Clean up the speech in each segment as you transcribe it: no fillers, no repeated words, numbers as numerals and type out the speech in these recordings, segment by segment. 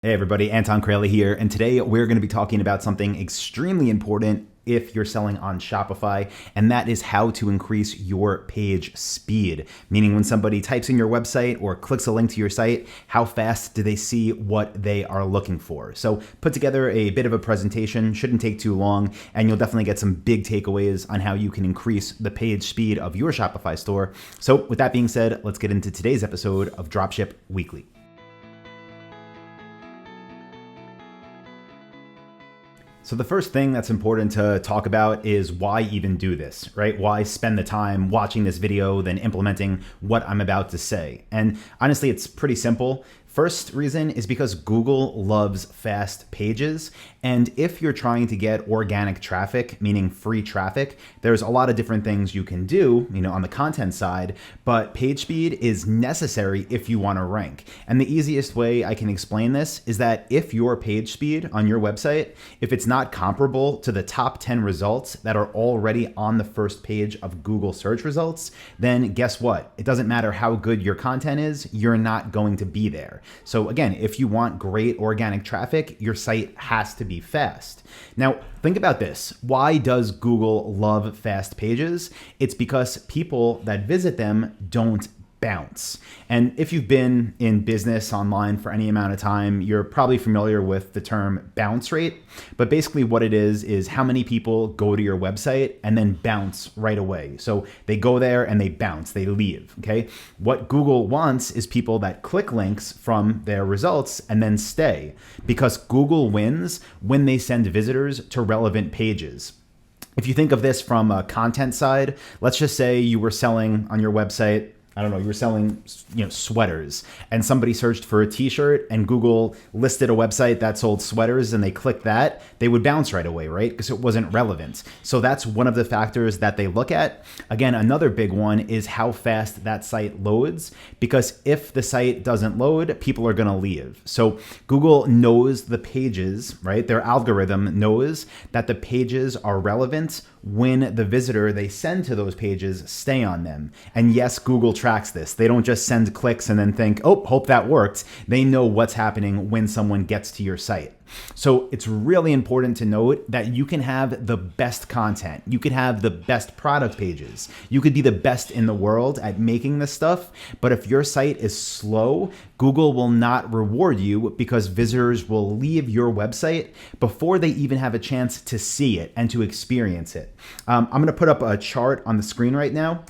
Hey everybody, Anton Kraly here, and today we're going to be talking about something extremely important if you're selling on Shopify, and that is how to increase your page speed. Meaning when somebody types in your website or clicks a link to your site, how fast do they see what they are looking for? So put together a bit of a presentation, shouldn't take too long, and you'll definitely get some big takeaways on how you can increase the page speed of your Shopify store. So with that being said, let's get into today's episode of Dropship Weekly. So the first thing that's important to talk about is why even do this, right? Why spend the time watching this video, then implementing what I'm about to say? And honestly, it's pretty simple. First reason is because Google loves fast pages. And if you're trying to get organic traffic, meaning free traffic, there's a lot of different things you can do, on the content side, but page speed is necessary if you want to rank. And the easiest way I can explain this is that if your page speed on your website, if it's not comparable to the top 10 results that are already on the first page of Google search results, then guess what? It doesn't matter how good your content is, you're not going to be there. So again, if you want great organic traffic, your site has to be fast. Now, think about this. Why does Google love fast pages? It's because people that visit them don't bounce. And if you've been in business online for any amount of time, you're probably familiar with the term bounce rate. But basically what it is how many people go to your website and then bounce right away. So they go there and they bounce, they leave, okay? What Google wants is people that click links from their results and then stay, because Google wins when they send visitors to relevant pages. If you think of this from a content side, let's just say you were selling on your website, you were selling, sweaters, and somebody searched for a t-shirt and Google listed a website that sold sweaters and they clicked that, they would bounce right away, right? Because it wasn't relevant. So that's one of the factors that they look at. Again, another big one is how fast that site loads, because if the site doesn't load, people are going to leave. So Google knows the pages, right? Their algorithm knows that the pages are relevant when the visitor they send to those pages stay on them. And yes, Google tracks this. They don't just send clicks and then think, oh, hope that worked. They know what's happening when someone gets to your site. So it's really important to note that you can have the best content. You could have the best product pages. You could be the best in the world at making this stuff. But if your site is slow, Google will not reward you, because visitors will leave your website before they even have a chance to see it and to experience it. I'm going to put up a chart on the screen right now.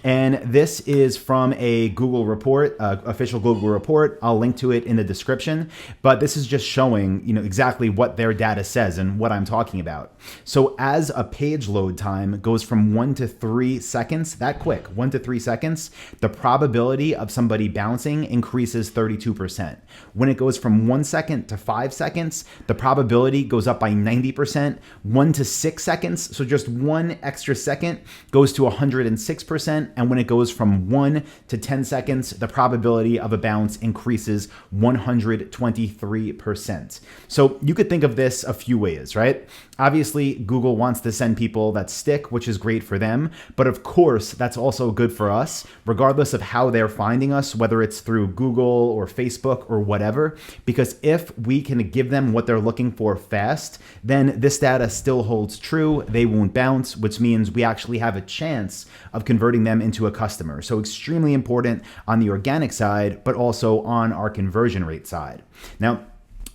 And this is from a Google report, official Google report. I'll link to it in the description. But this is just showing, exactly what their data says and what I'm talking about. So as a page load time goes from 1 to 3 seconds, that quick, 1 to 3 seconds, the probability of somebody bouncing increases 32%. When it goes from 1 second to 5 seconds, the probability goes up by 90%. 1 to 6 seconds, so just 1 extra second, goes to 106%. And when it goes from 1 to 10 seconds, the probability of a bounce increases 123%. So you could think of this a few ways, right? Obviously, Google wants to send people that stick, which is great for them. But of course, that's also good for us, regardless of how they're finding us, whether it's through Google or Facebook or whatever. Because if we can give them what they're looking for fast, then this data still holds true. They won't bounce, which means we actually have a chance of converting them into a customer. So extremely important on the organic side, but also on our conversion rate side. Now,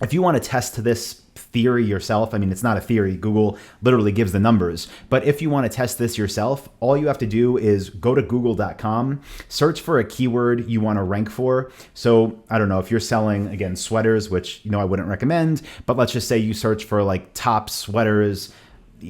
if you want to test this theory yourself, it's not a theory, Google literally gives the numbers, but if you want to test this yourself, all you have to do is go to google.com, search for a keyword you want to rank for. So I don't know if you're selling, again, sweaters, which I wouldn't recommend, but let's just say you search for like top sweaters,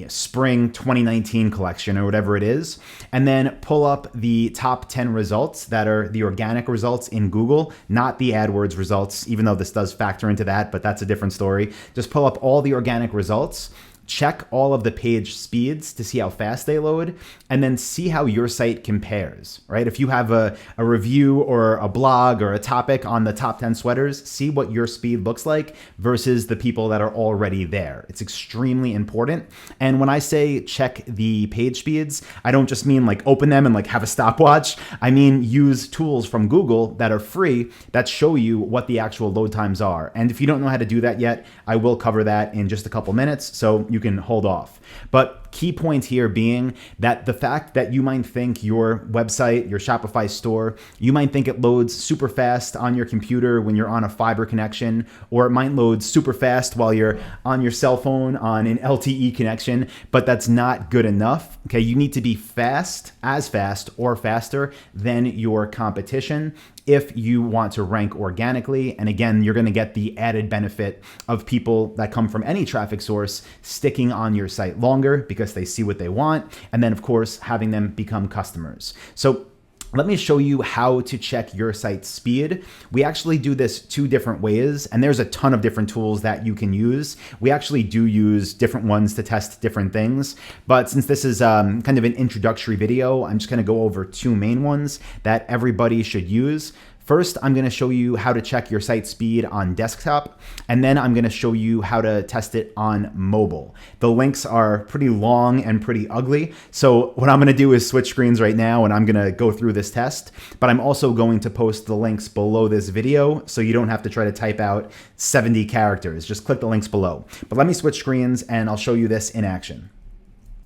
spring 2019 collection or whatever it is, and then pull up the top 10 results that are the organic results in Google, not the AdWords results, even though this does factor into that, but that's a different story. Just pull up all the organic results. check all of the page speeds to see how fast they load, and then see how your site compares, right? If you have a review or a blog or a topic on the top 10 sweaters, see what your speed looks like versus the people that are already there. It's extremely important. And when I say check the page speeds, I don't just mean like open them and like have a stopwatch. I mean use tools from Google that are free that show you what the actual load times are. And if you don't know how to do that yet, I will cover that in just a couple minutes, so you can hold off. But key point here being that the fact that you might think your website, your Shopify store, you might think it loads super fast on your computer when you're on a fiber connection, or it might load super fast while you're on your cell phone on an LTE connection, but that's not good enough. Okay, you need to be fast, as fast or faster than your competition if you want to rank organically. And again, you're going to get the added benefit of people that come from any traffic source sticking on your site longer because they see what they want. And then of course, having them become customers. So let me show you how to check your site speed. We actually do this 2 different ways, and there's a ton of different tools that you can use. We actually do use different ones to test different things, but since this is kind of an introductory video, I'm just gonna go over 2 main ones that everybody should use. First, I'm going to show you how to check your site speed on desktop, and then I'm going to show you how to test it on mobile. The links are pretty long and pretty ugly, so what I'm going to do is switch screens right now and I'm going to go through this test, but I'm also going to post the links below this video so you don't have to try to type out 70 characters. Just click the links below. But let me switch screens and I'll show you this in action.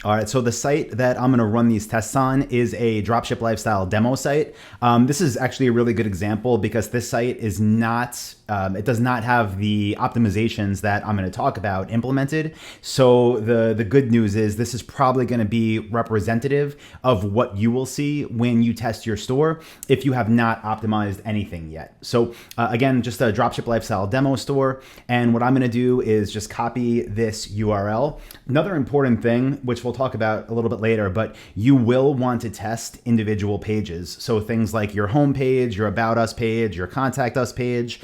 All right, so the site that I'm going to run these tests on is a dropship lifestyle demo site. This is actually a really good example because this site is not, it does not have the optimizations that I'm going to talk about implemented. So the good news is this is probably going to be representative of what you will see when you test your store if you have not optimized anything yet. So again, just a dropship lifestyle demo store. And what I'm going to do is just copy this URL. Another important thing, which we'll talk about a little bit later, but you will want to test individual pages. So things like your home page, your about us page, your contact us page,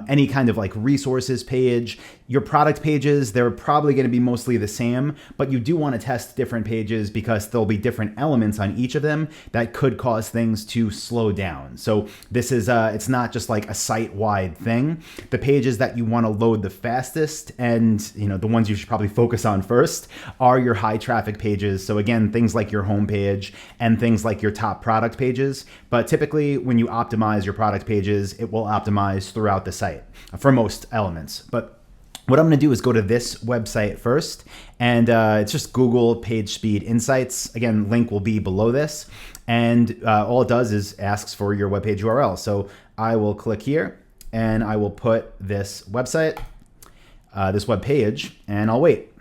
any kind of like resources page, your product pages, they're probably going to be mostly the same, but you do want to test different pages because there'll be different elements on each of them that could cause things to slow down. So this is, it's not just like a site-wide thing. The pages that you want to load the fastest and the ones you should probably focus on first are your high traffic pages. So again, things like your home page and things like your top product pages. But typically when you optimize your product pages, it will optimize throughout the site for most elements. But what I'm going to do is go to this website first, and it's just Google Pagespeed Insights. Again, link will be below this, and all it does is asks for your web page URL. So I will click here, and I will put this website, this web page, and I'll wait.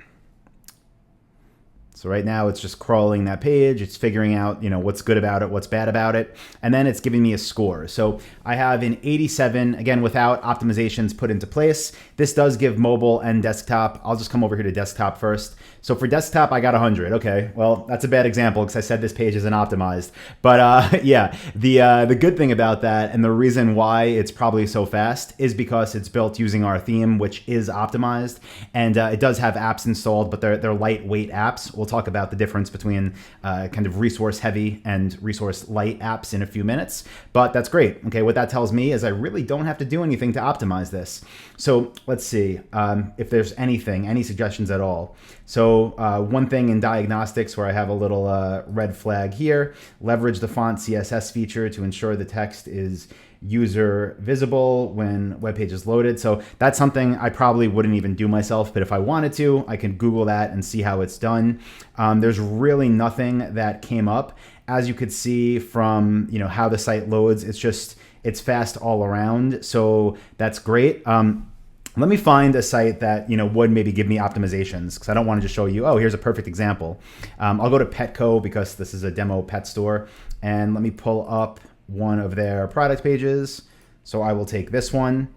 So right now it's just crawling that page. It's figuring out, what's good about it, what's bad about it. And then it's giving me a score. So I have an 87, again, without optimizations put into place. This does give mobile and desktop. I'll just come over here to desktop first. So for desktop, I got 100. Okay, well, that's a bad example because I said this page isn't optimized. But yeah, the good thing about that and the reason why it's probably so fast is because it's built using our theme, which is optimized. And it does have apps installed, but they're lightweight apps. We'll talk about the difference between kind of resource heavy and resource light apps in a few minutes, but that's great. Okay, what that tells me is I really don't have to do anything to optimize this. So let's see if there's any suggestions at all. So one thing in diagnostics where I have a little red flag here, leverage the font CSS feature to ensure the text is user visible when web page is loaded. So that's something I probably wouldn't even do myself, but if I wanted to, I can Google that and see how it's done. There's really nothing that came up. As you could see from how the site loads, it's fast all around. So that's great. Let me find a site that would maybe give me optimizations, because I don't want to just show you, oh, here's a perfect example. I'll go to Petco because this is a demo pet store, and let me pull up one of their product pages. So I will take this one,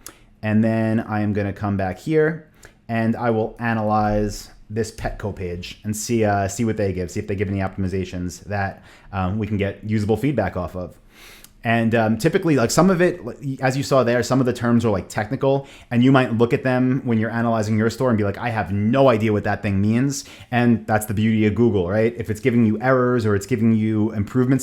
and then I am going to come back here, and I will analyze this Petco page and see what they give, see if they give any optimizations that we can get usable feedback off of. And typically, like some of it, as you saw there, some of the terms are like technical, and you might look at them when you're analyzing your store and be like, I have no idea what that thing means. And that's the beauty of Google, right? If it's giving you errors or it's giving you improvement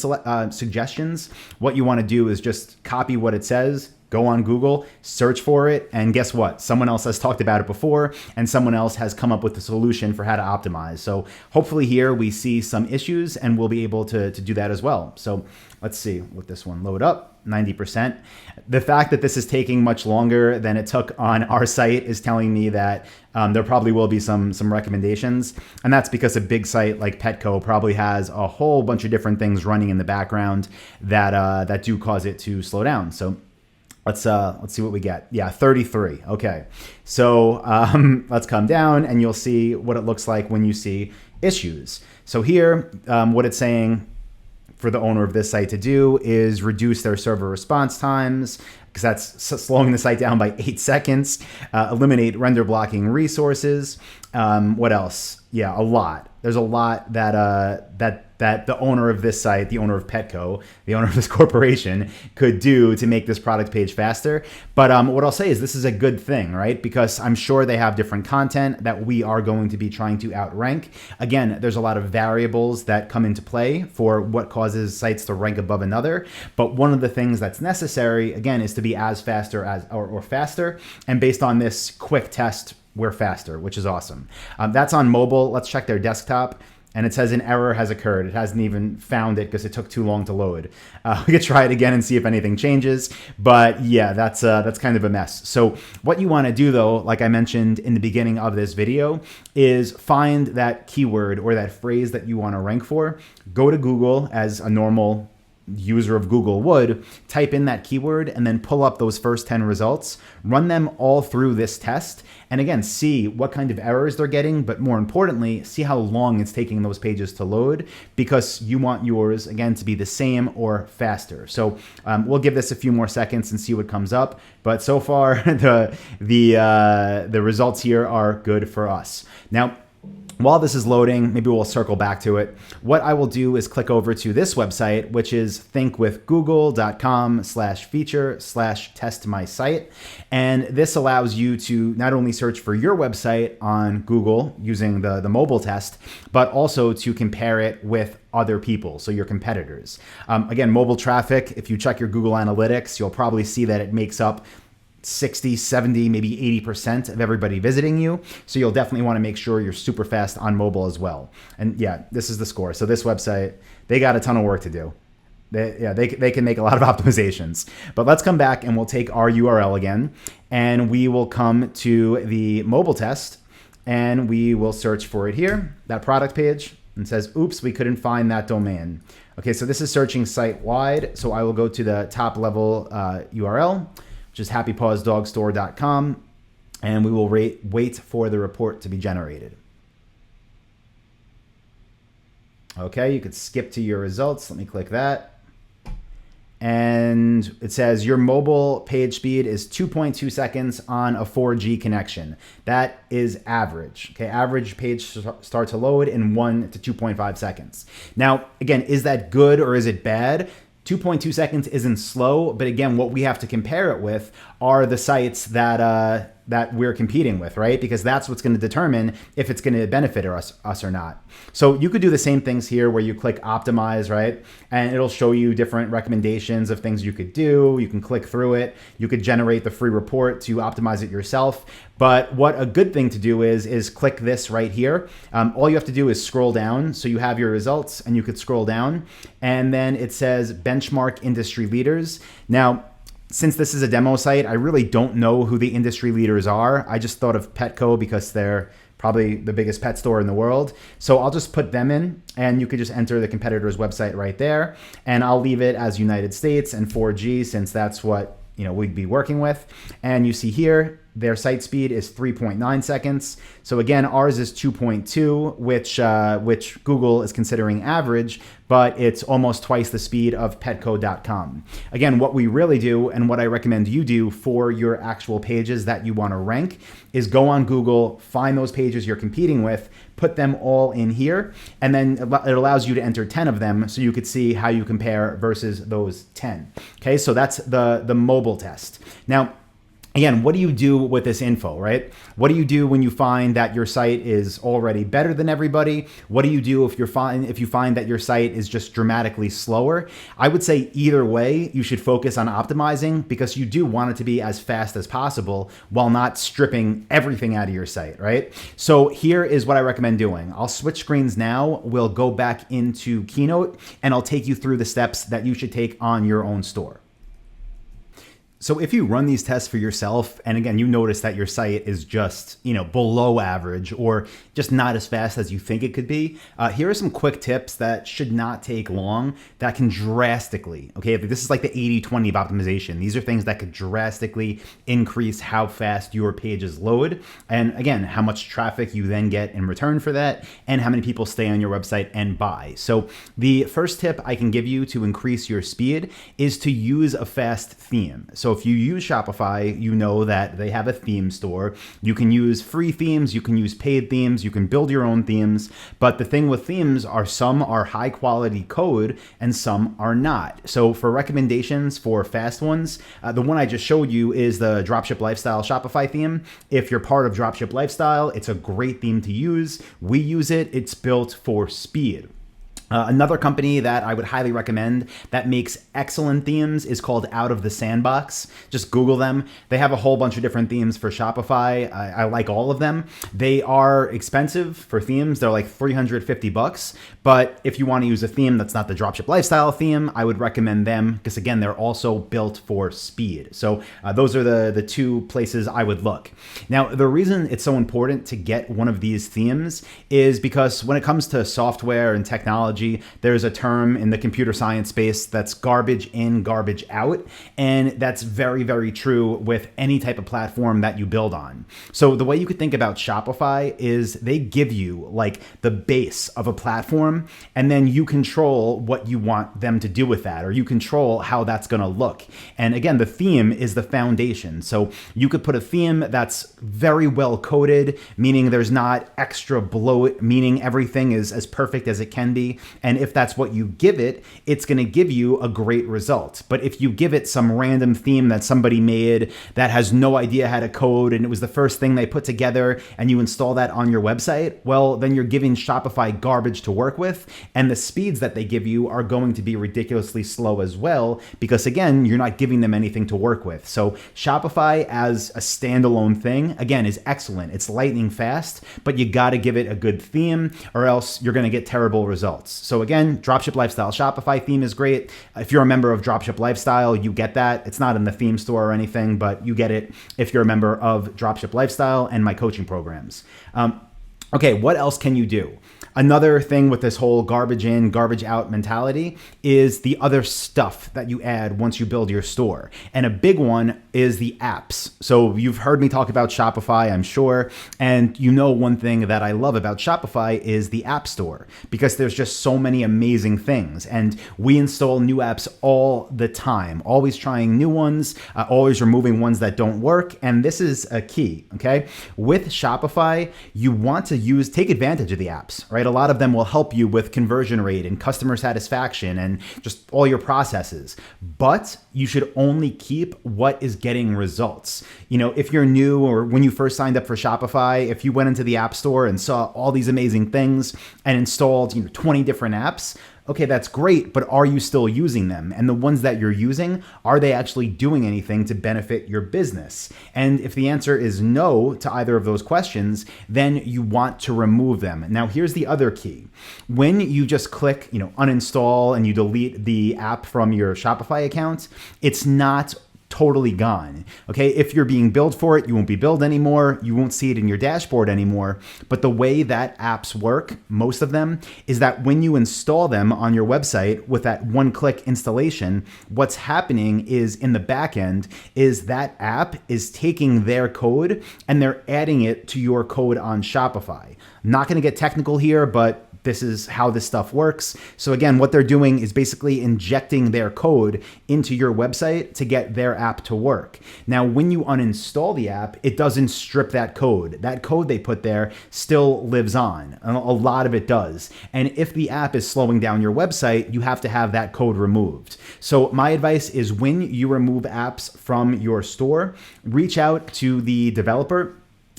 suggestions, what you want to do is just copy what it says, go on Google, search for it, and guess what? Someone else has talked about it before, and someone else has come up with a solution for how to optimize. So hopefully here we see some issues, and we'll be able to do that as well. So let's see, let this one load up, 90%. The fact that this is taking much longer than it took on our site is telling me that there probably will be some recommendations. And that's because a big site like Petco probably has a whole bunch of different things running in the background that do cause it to slow down. So let's see what we get. Yeah, 33. Okay. So let's come down and you'll see what it looks like when you see issues. So here, what it's saying for the owner of this site to do is reduce their server response times, because that's slowing the site down by 8 seconds, eliminate render blocking resources. What else? Yeah, a lot. There's a lot that the owner of this site, the owner of Petco, the owner of this corporation could do to make this product page faster. But what I'll say is this is a good thing, right? Because I'm sure they have different content that we are going to be trying to outrank. Again, there's a lot of variables that come into play for what causes sites to rank above another. But one of the things that's necessary, again, is to be as faster as or faster. And based on this quick test, we're faster, which is awesome. That's on mobile. Let's check their desktop. And it says an error has occurred. It hasn't even found it because it took too long to load. We could try it again and see if anything changes. But yeah, that's kind of a mess. So what you want to do though, like I mentioned in the beginning of this video, is find that keyword or that phrase that you want to rank for. Go to Google as a normal user of Google would, type in that keyword and then pull up those first 10 results, run them all through this test, and again, see what kind of errors they're getting, but more importantly, see how long it's taking those pages to load, because you want yours, again, to be the same or faster. So we'll give this a few more seconds and see what comes up, but so far the results here are good for us. Now, while this is loading, maybe we'll circle back to it. What I will do is click over to this website, which is thinkwithgoogle.com/feature/testmysite. And this allows you to not only search for your website on Google using the mobile test, but also to compare it with other people, so your competitors. Again, mobile traffic, if you check your Google Analytics, you'll probably see that it makes up 60, 70, maybe 80% of everybody visiting you. So you'll definitely want to make sure you're super fast on mobile as well. And yeah, this is the score. So this website, they got a ton of work to do. They can make a lot of optimizations. But let's come back and we'll take our URL again, and we will come to the mobile test, and we will search for it here, that product page, and says, oops, we couldn't find that domain. Okay, so this is searching site-wide. So I will go to the top level URL, which is happypawsdogstore.com, and we will wait for the report to be generated. Okay, you could skip to your results. Let me click that. And it says your mobile page speed is 2.2 seconds on a 4G connection. That is average. Okay, average page start to load in 1 to 2.5 seconds. Now, again, is that good or is it bad? 2.2 seconds isn't slow, but again, what we have to compare it with are the sites that we're competing with, right? Because that's what's going to determine if it's going to benefit us or not. So you could do the same things here where you click optimize, right? And it'll show you different recommendations of things you could do. You can click through it. You could generate the free report to optimize it yourself. But what a good thing to do is click this right here. All you have to do is scroll down. So you have your results and you could scroll down, and then it says benchmark industry leaders. Now, since this is a demo site, I really don't know who the industry leaders are. I just thought of Petco because they're probably the biggest pet store in the world. So I'll just put them in, and you could just enter the competitor's website right there. And I'll leave it as United States and 4G, since that's what we'd be working with. And you see here, Their site speed is 3.9 seconds. So again, ours is 2.2, which Google is considering average, but it's almost twice the speed of petco.com. Again, what we really do and what I recommend you do for your actual pages that you want to rank is go on Google, find those pages you're competing with, put them all in here, and then it allows you to enter 10 of them so you could see how you compare versus those 10. Okay, so that's the mobile test. Now, again, what do you do with this info, right? What do you do when you find that your site is already better than everybody? What do you do if you find that your site is just dramatically slower? I would say either way, you should focus on optimizing because you do want it to be as fast as possible while not stripping everything out of your site, right? So here is what I recommend doing. I'll switch screens now. We'll go back into Keynote and I'll take you through the steps that you should take on your own store. So if you run these tests for yourself, and again, you notice that your site is just, below average or just not as fast as you think it could be, here are some quick tips that should not take long that can drastically, okay, this is like the 80-20 of optimization. These are things that could drastically increase how fast your pages load. And again, how much traffic you then get in return for that and how many people stay on your website and buy. So the first tip I can give you to increase your speed is to use a fast theme. So if you use Shopify, you know that they have a theme store. You can use free themes, you can use paid themes, you can build your own themes. But the thing with themes are some are high quality code and some are not. So for recommendations for fast ones, the one I just showed you is the Dropship Lifestyle Shopify theme. If you're part of Dropship Lifestyle, it's a great theme to use. We use it. It's built for speed. Another company that I would highly recommend that makes excellent themes is called Out of the Sandbox. Just Google them. They have a whole bunch of different themes for Shopify. I like all of them. They are expensive for themes. They're like $350. But if you want to use a theme that's not the Dropship Lifestyle theme, I would recommend them because again, they're also built for speed. So those are the two places I would look. Now, the reason it's so important to get one of these themes is because when it comes to software and technology, there's a term in the computer science space that's garbage in, garbage out. And that's very, very true with any type of platform that you build on. So the way you could think about Shopify is they give you like the base of a platform, and then you control what you want them to do with that, or you control how that's going to look. And again, the theme is the foundation. So you could put a theme that's very well coded, meaning there's not extra bloat, meaning everything is as perfect as it can be. And if that's what you give it, it's going to give you a great result. But if you give it some random theme that somebody made that has no idea how to code and it was the first thing they put together and you install that on your website, well, then you're giving Shopify garbage to work with. And the speeds that they give you are going to be ridiculously slow as well, because again, you're not giving them anything to work with. So Shopify as a standalone thing, again, is excellent. It's lightning fast, but you got to give it a good theme or else you're going to get terrible results. So again, Dropship Lifestyle Shopify theme is great. If you're a member of Dropship Lifestyle, you get that. It's not in the theme store or anything, but you get it if you're a member of Dropship Lifestyle and my coaching programs. Okay, what else can you do? Another thing with this whole garbage in, garbage out mentality is the other stuff that you add once you build your store. And a big one is the apps. So you've heard me talk about Shopify, I'm sure. And you know one thing that I love about Shopify is the App Store, because there's just so many amazing things. And we install new apps all the time, always trying new ones, always removing ones that don't work. And this is a key, okay? With Shopify, you want to take advantage of the apps, right? A lot of them will help you with conversion rate and customer satisfaction and just all your processes. But you should only keep what is getting results. If you're new or when you first signed up for Shopify, if you went into the App Store and saw all these amazing things and installed 20 different apps, okay, that's great, but are you still using them? And the ones that you're using, are they actually doing anything to benefit your business? And if the answer is no to either of those questions, then you want to remove them. Now, here's the other key. When you just click, uninstall and you delete the app from your Shopify account, it's not totally gone. Okay, if you're being billed for it, you won't be billed anymore. You won't see it in your dashboard anymore. But the way that apps work, most of them, is that when you install them on your website with that one-click installation, what's happening is in the back end is that app is taking their code and they're adding it to your code on Shopify. I'm not going to get technical here, but this is how this stuff works. So again, what they're doing is basically injecting their code into your website to get their app to work. Now, when you uninstall the app, it doesn't strip that code. That code they put there still lives on. A lot of it does. And if the app is slowing down your website, you have to have that code removed. So my advice is when you remove apps from your store, reach out to the developer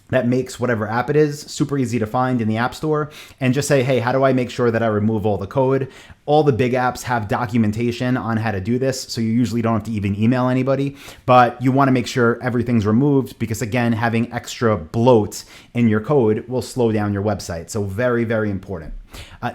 that makes whatever app it is, super easy to find in the App Store, and just say, hey, how do I make sure that I remove all the code? All the big apps have documentation on how to do this, so you usually don't have to even email anybody, but you want to make sure everything's removed because, again, having extra bloat in your code will slow down your website. So very, very important.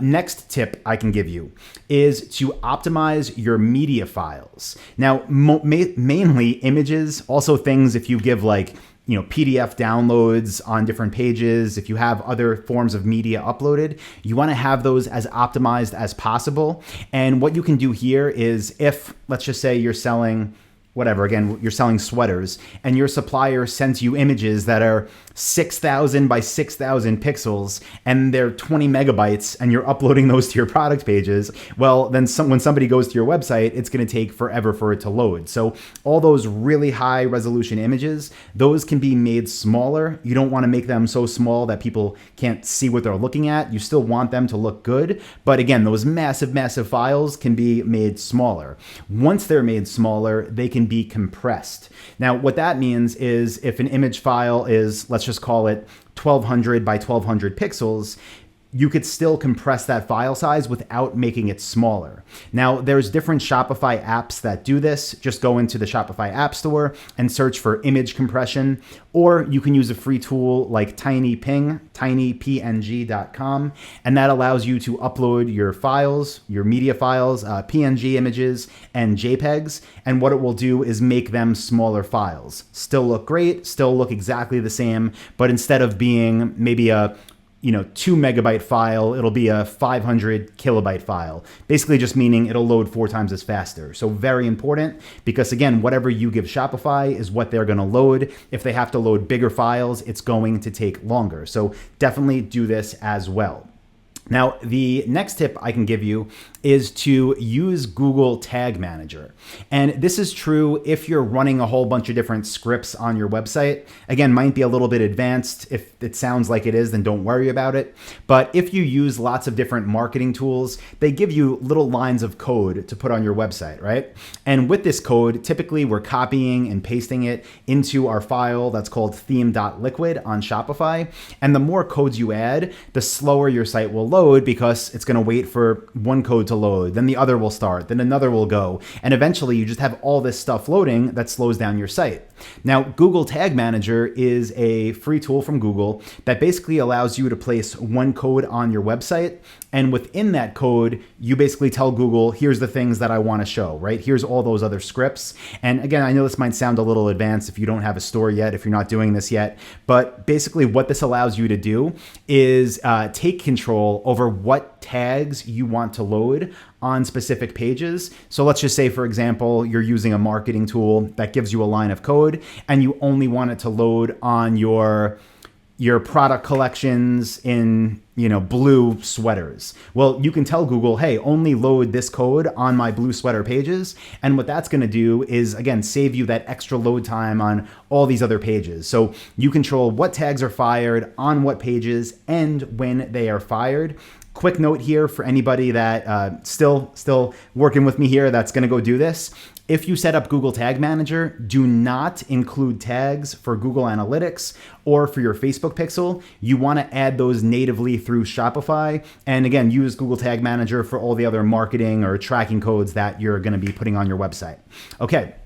Next tip I can give you is to optimize your media files. Now, mainly images, also things if you give like, PDF downloads on different pages, if you have other forms of media uploaded, you want to have those as optimized as possible. And what you can do here is if, let's just say you're selling whatever, again, you're selling sweaters and your supplier sends you images that are 6,000 by 6,000 pixels and they're 20 megabytes and you're uploading those to your product pages, well, then when somebody goes to your website, it's going to take forever for it to load. So all those really high resolution images, those can be made smaller. You don't want to make them so small that people can't see what they're looking at. You still want them to look good. But again, those massive, massive files can be made smaller. Once they're made smaller, they can be compressed. Now, what that means is if an image file is, let's just call it 1200 by 1200 pixels, you could still compress that file size without making it smaller. Now, there's different Shopify apps that do this. Just go into the Shopify App Store and search for image compression, or you can use a free tool like tinypng.com, and that allows you to upload your files, your media files, PNG images, and JPEGs, and what it will do is make them smaller files. Still look great, still look exactly the same, but instead of being maybe a 2 megabyte file, it'll be a 500 kilobyte file, basically just meaning it'll load 4 times as faster. So very important because, again, whatever you give Shopify is what they're going to load. If they have to load bigger files, it's going to take longer. So definitely do this as well. Now, the next tip I can give you is to use Google Tag Manager. And this is true if you're running a whole bunch of different scripts on your website. Again, might be a little bit advanced. If it sounds like it is, then don't worry about it. But if you use lots of different marketing tools, they give you little lines of code to put on your website, right? And with this code, typically we're copying and pasting it into our file that's called theme.liquid on Shopify. And the more codes you add, the slower your site will load because it's going to wait for one code to load, then the other will start, then another will go, and eventually you just have all this stuff loading that slows down your site. Now, Google Tag Manager is a free tool from Google that basically allows you to place one code on your website, and within that code, you basically tell Google, here's the things that I want to show, right? Here's all those other scripts. And again, I know this might sound a little advanced if you don't have a store yet, if you're not doing this yet, but basically what this allows you to do is take control over what tags you want to load on specific pages. So let's just say, for example, you're using a marketing tool that gives you a line of code and you only want it to load on your product collections in, blue sweaters. Well, you can tell Google, hey, only load this code on my blue sweater pages. And what that's going to do is, again, save you that extra load time on all these other pages. So you control what tags are fired on what pages and when they are fired. Quick note here for anybody that still working with me here that's going to go do this. If you set up Google Tag Manager, do not include tags for Google Analytics or for your Facebook pixel. You want to add those natively through Shopify. And again, use Google Tag Manager for all the other marketing or tracking codes that you're going to be putting on your website. Okay,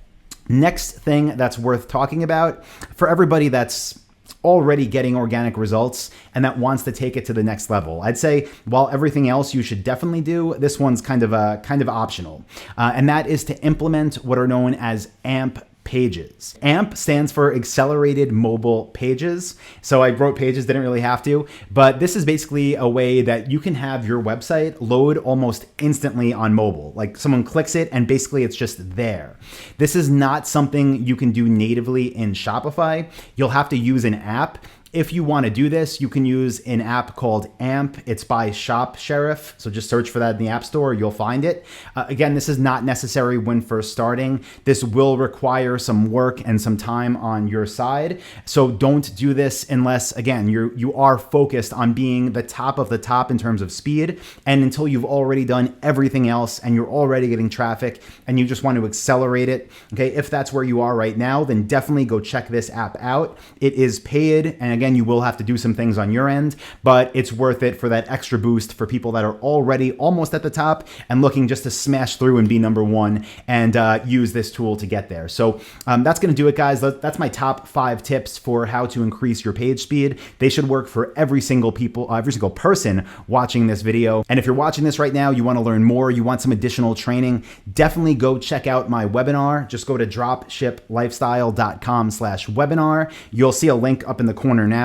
next thing that's worth talking about for everybody that's already getting organic results and that wants to take it to the next level. I'd say while everything else you should definitely do, this one's kind of optional. And that is to implement what are known as AMP pages. AMP stands for Accelerated Mobile Pages. So I wrote pages, didn't really have to, but this is basically a way that you can have your website load almost instantly on mobile. Like someone clicks it and basically it's just there. This is not something you can do natively in Shopify. You'll have to use an app. If you want to do this, you can use an app called AMP. It's by Shop Sheriff. So just search for that in the App Store. You'll find it. Again, this is not necessary when first starting. This will require some work and some time on your side. So don't do this unless, again, you are focused on being the top of the top in terms of speed. And until you've already done everything else and you're already getting traffic and you just want to accelerate it. Okay, if that's where you are right now, then definitely go check this app out. It is paid. And again, you will have to do some things on your end, but it's worth it for that extra boost for people that are already almost at the top and looking just to smash through and be number one and use this tool to get there. So that's going to do it, guys. That's my top 5 tips for how to increase your page speed. They should work for every single person watching this video. And if you're watching this right now, you want to learn more, you want some additional training, definitely go check out my webinar. Just go to dropshiplifestyle.com/webinar. You'll see a link up in the corner now.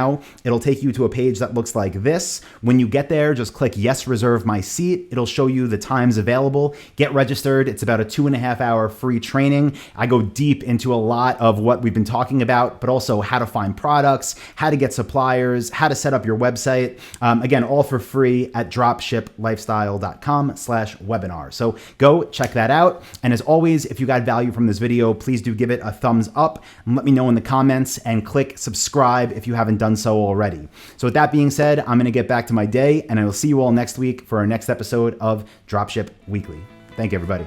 It'll take you to a page that looks like this. When you get there, just click yes, reserve my seat. It'll show you the times available. Get registered. It's about a 2.5-hour free training. I go deep into a lot of what we've been talking about, but also how to find products, how to get suppliers, how to set up your website. Again, all for free at dropshiplifestyle.com/webinar. So go check that out. And as always, if you got value from this video, please do give it a thumbs up and let me know in the comments and click subscribe if you haven't done so already. So with that being said, I'm going to get back to my day and I will see you all next week for our next episode of Dropship Weekly. Thank you, everybody.